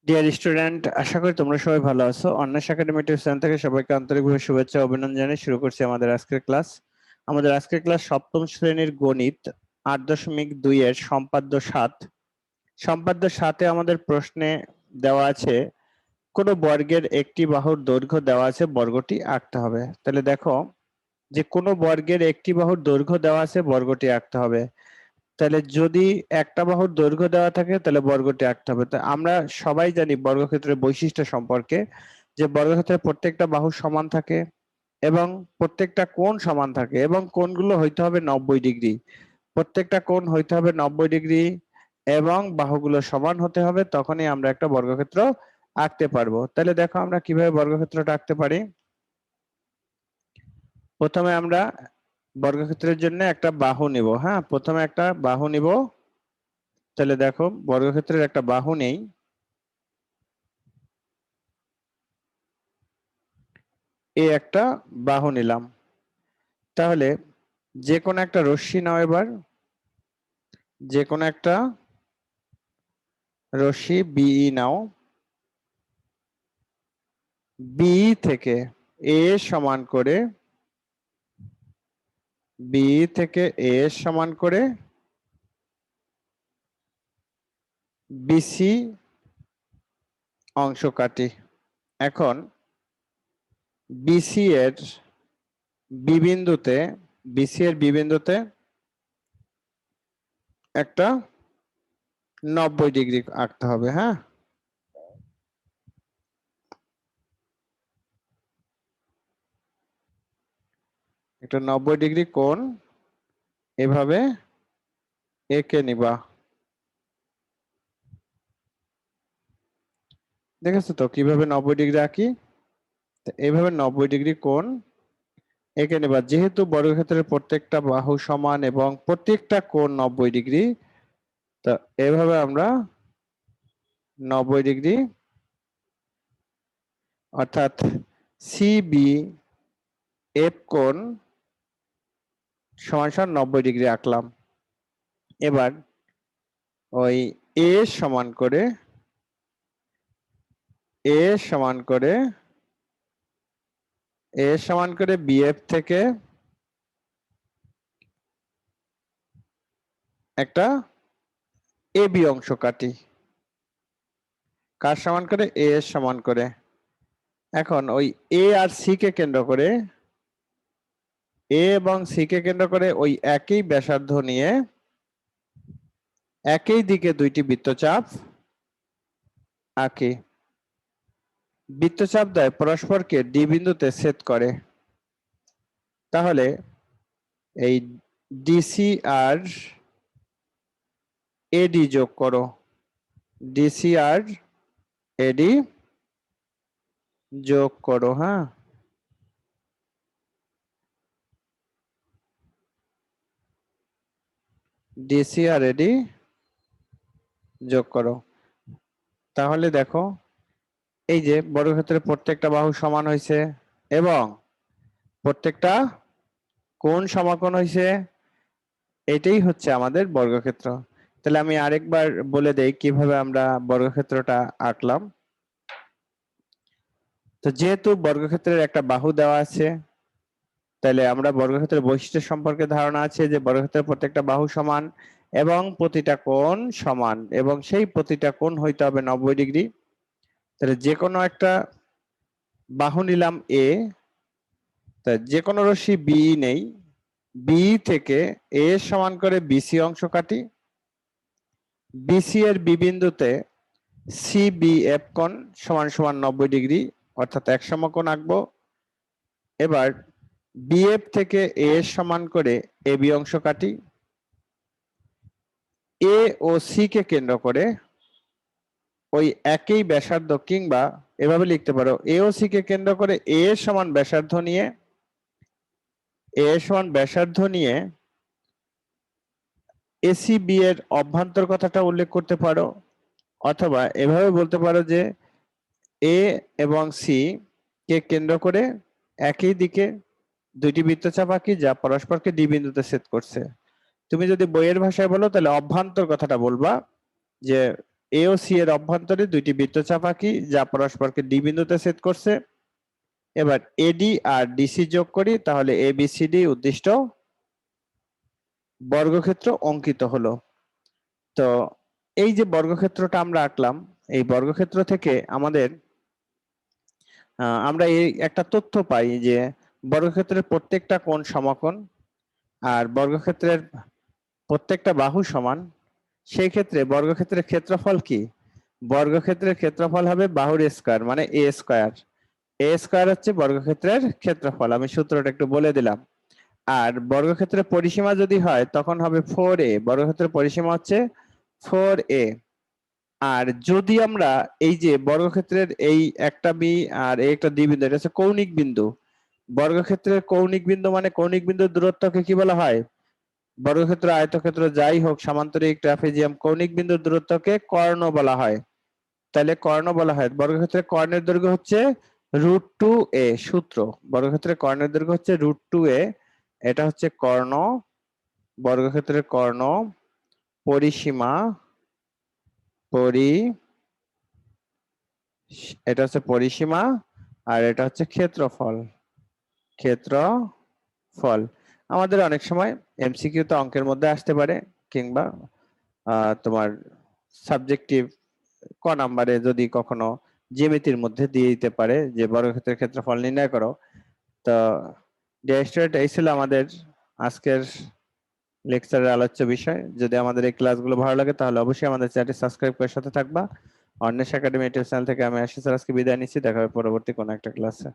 Dear student, আশা করি তোমরা সবাই ভালো আছো। অন্বেষ একাডেমি টিউব চ্যানেল থেকে সবাইকে আন্তরিকভাবে শুভেচ্ছা ও অভিনন্দন জানিয়ে শুরু করছি আমাদের আজকের ক্লাস। আমাদের আজকের ক্লাস সপ্তম শ্রেণীর গণিত 8.2 এর সম্পাদ্য 7। সম্পাদ্য 7-এ আমাদের প্রশ্নে দেওয়া আছে কোনো বর্গের একটি বাহুর দৈর্ঘ্য দেওয়া আছে, বর্গটি আঁকতে হবে। তাহলে দেখো যে কোনো বর্গের একটি বাহুর দৈর্ঘ্য দেওয়া আছে, বর্গটি আঁকতে হবে। তাহলে যদি একটা বাহুর দৈর্ঘ্য দেওয়া থাকে তাহলে বর্গটি আঁকতে হবে। তো আমরা সবাই জানি বর্গক্ষেত্রের বৈশিষ্ট্য সম্পর্কে, যে বর্গক্ষেত্রের প্রত্যেকটা বাহু সমান থাকে এবং প্রত্যেকটা কোণ সমান থাকে এবং কোণগুলো হইতে হবে 90 ডিগ্রি। প্রত্যেকটা কোণ হইতে হবে 90 ডিগ্রি এবং বাহুগুলো সমান হতে হবে, তখনই আমরা একটা বর্গক্ষেত্র আঁকতে পারবো। তাহলে দেখো আমরা কিভাবে বর্গক্ষেত্রটা আঁকতে পারি। প্রথমে আমরা বর্গক্ষেত্রের জন্য একটা বাহু নিব। হ্যাঁ, প্রথমে একটা বাহু নিব। তাহলে দেখো বর্গক্ষেত্রের একটা বাহু নেই, এই একটা বাহু নিলাম। তাহলে যে কোনো একটা রশ্মি নাও, এবার যে কোনো একটা রশ্মি বিই নাও। বি থেকে এ সমান করে, বি থেকে এ সমান করে বিসি অংশ কাটি। এখন বিসি এর বিবিন্দুতে, বিসি এর বিবিন্দুতে একটা 90 ডিগ্রি আঁকতে হবে। হ্যাঁ, একটা 90 ডিগ্রি কোণ এভাবে এঁকে নিবা। দেখেছো তো কিভাবে 90 ডিগ্রি আঁকি? এইভাবে 90 ডিগ্রি কোণ এঁকে নেবা। যেহেতু বর্গক্ষেত্রের প্রত্যেকটা বাহু সমান এবং প্রত্যেকটা কোণ 90 ডিগ্রি, তো এভাবে আমরা 90 ডিগ্রি অর্থাৎ সিবি এফ কোণ সমান সমান 90 ডিগ্রি আঁকলাম। এবার ওই এ সমান করে, এ সমান করে, এ সমান করে বিএফ থেকে একটা এ বি অংশ কাটি। কার সমান করে? এ এর সমান করে। এখন ওই এ আর সি কে কেন্দ্র করে, এ এবং সি কে কেন্দ্র করে ওই একই ব্যাসার্ধ নিয়ে একই দিকে দুইটি বৃত্তচাপ আঁকি। বৃত্তচাপ দ্বয় পরস্পরকে ডি বিন্দুতে ছেদ করে। তাহলে এই ডিসি আর এডি যোগ করো, ডিসি আর এডি যোগ করো। হ্যাঁ, ডিসি আর এডি যোগ করো। তাহলে দেখো এই যে বর্গক্ষেত্রের প্রত্যেকটা বাহু সমান হয়েছে এবং প্রত্যেকটা কোণ সমাকোণ হয়েছে। এটাই হচ্ছে আমাদের বর্গক্ষেত্র। তাহলে আমি আরেকবার বলে দেই কিভাবে আমরা বর্গক্ষেত্রটা আঁকলাম। তো যেহেতু বর্গক্ষেত্রের একটা বাহু দেওয়া আছে, তাহলে আমরা বর্গক্ষেত্রের বৈশিষ্ট্য সম্পর্কে ধারণা আছে যে বর্গক্ষেত্রের প্রত্যেকটা বাহু সমান এবং প্রতিটা কোণ সমান এবং সেই প্রতিটা কোণ হইতে হবে 90 ডিগ্রি। তাহলে যে কোনো একটা বাহু নিলাম এ, তা যে কোনো রশ্মি বি নেই, বি থেকে এ সমান করে বিসি অংশ কাটি। বিসি এর বিবিন্দুতে সিবিএফ কোণ সমান সমান 90 ডিগ্রি অর্থাৎ এক সমকোণ আঁকবো। এবার বিএফ থেকে এ সমান করে এবি অংশ কাটি। এ ও সি কে কেন্দ্র করে ওই একই ব্যাসার্ধ, কিংবা এভাবে লিখতে পারো এ ও সি কে কেন্দ্র করে এ সমান ব্যাসার্ধ নিয়ে, এ সমান ব্যাসার্ধ নিয়ে এসি বি এর অভ্যন্তর কথাটা উল্লেখ করতে পারো, অথবা এভাবে বলতে পারো যে এ এবং সি কে কেন্দ্র করে একই দিকে দুইটি বৃত্তচাপ আঁকি যা পরস্পরকে ডি বিন্দুতে ছেদ করছে। তুমি যদি বইয়ের ভাষায় বলো তাহলে অভ্যন্তর কথাটা বলবা, যে এ ও সি এর অভ্যন্তরে দুইটি বৃত্তচাপ আঁকি যা পরস্পরকে ডি বিন্দুতে ছেদ করছে। এবার এডি আর ডিসি যোগ করি, তাহলে এবিসিডি উদ্দিষ্ট বর্গক্ষেত্র অঙ্কিত হলো। তো এই যে বর্গক্ষেত্রটা আমরা আঁকলাম, এই বর্গক্ষেত্র থেকে আমাদের আমরা এই একটা তথ্য পাই যে বর্গক্ষেত্রের প্রত্যেকটা কোণ সমকোণ আর বর্গক্ষেত্রের প্রত্যেকটা বাহু সমান। সেই ক্ষেত্রে বর্গক্ষেত্রের ক্ষেত্রফল কি? বর্গক্ষেত্রের ক্ষেত্রফল হবে বাহুর স্কয়ার, মানে এ স্কয়ার। এ স্কয়ার হচ্ছে বর্গক্ষেত্রের ক্ষেত্রফল, আমি সূত্রটা একটু বলে দিলাম। আর বর্গক্ষেত্রের পরিসীমা যদি হয় তখন হবে 4a, বর্গক্ষেত্রের পরিসীমা হচ্ছে 4a। আর যদি আমরা এই যে বর্গক্ষেত্রের এই একটা বি আর এই একটা ডি বিন্দু, এটা হচ্ছে কৌণিক বিন্দু। বর্গক্ষেত্রের কৌণিক বিন্দু মানে কৌণিক বিন্দুর দূরত্বকে কি বলা হয়? বর্গক্ষেত্র, আয়তক্ষেত্র যাই হোক, সামান্তরিক, ট্রাপিজিয়াম, কৌণিক বিন্দুর দূরত্বকে কর্ণ বলা হয়। তাহলে কর্ণ বলা হয়। বর্গক্ষেত্রের কর্ণের দৈর্ঘ্য হচ্ছে √2a, সূত্র। বর্গক্ষেত্রের কর্ণের দৈর্ঘ্য হচ্ছে √2a, এটা হচ্ছে কর্ণ। বর্গক্ষেত্রের কর্ণ পরিসীমা এটা হচ্ছে পরিসীমা, আর এটা হচ্ছে ক্ষেত্রফল। ক্ষেত্রফল আমাদের অনেক সময় এমসিকিউ তে অঙ্কের মধ্যে আসতে পারে, কিংবা তোমার সাবজেক্টিভ ক নাম্বারে যদি কখনো জ্যামিতির মধ্যে দিয়ে দিতে পারে যে বর্গক্ষেত্রের ক্ষেত্রফল নির্ণয় করো। তো ডিয়ার স্টুডেন্ট, এই ছিল আমাদের আজকের লেকচারের আলোচ্য বিষয়। যদি আমাদের এই ক্লাসগুলো ভালো লাগে তাহলে অবশ্যই আমাদের চ্যানেলটি সাবস্ক্রাইব করে সাথে থাকবা। অন্বেষা একাডেমি ইউটিউব চ্যানেল থেকে আমি আশিস স্যার আজকে বিদায় নিচ্ছি। দেখা হবে পরবর্তী কোনো একটা ক্লাসে।